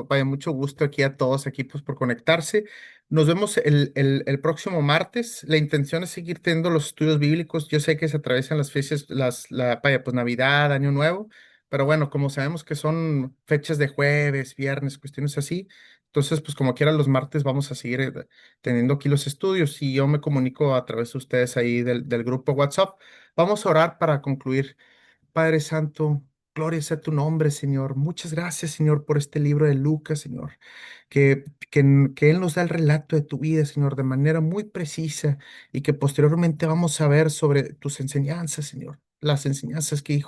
Speaker 1: vaya, mucho gusto aquí a todos aquí pues, por conectarse. Nos vemos el próximo martes. La intención es seguir teniendo los estudios bíblicos. Yo sé que se atraviesan las fechas, vaya, pues Navidad, Año Nuevo, pero bueno, como sabemos que son fechas de jueves, viernes, cuestiones así, entonces pues como quiera los martes vamos a seguir teniendo aquí los estudios y yo me comunico a través de ustedes ahí del grupo WhatsApp. Vamos a orar para concluir. Padre Santo, gloria sea tu nombre, Señor. Muchas gracias, Señor, por este libro de Lucas, Señor, que Él nos da el relato de tu vida, Señor, de manera muy precisa y que posteriormente vamos a ver sobre tus enseñanzas, Señor. Las enseñanzas que,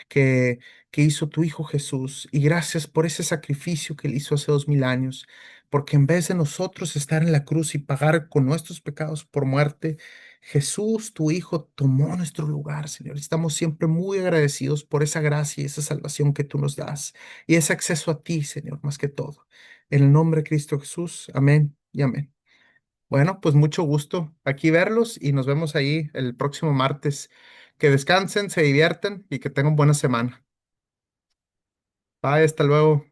Speaker 1: que hizo tu Hijo Jesús. Y gracias por ese sacrificio que Él hizo hace 2000 años, porque en vez de nosotros estar en la cruz y pagar con nuestros pecados por muerte, Jesús, tu Hijo, tomó nuestro lugar, Señor. Estamos siempre muy agradecidos por esa gracia y esa salvación que tú nos das y ese acceso a ti, Señor, más que todo. En el nombre de Cristo Jesús, amén y amén. Bueno, pues mucho gusto aquí verlos y nos vemos ahí el próximo martes. Que descansen, se diviertan y que tengan buena semana. Bye, hasta luego.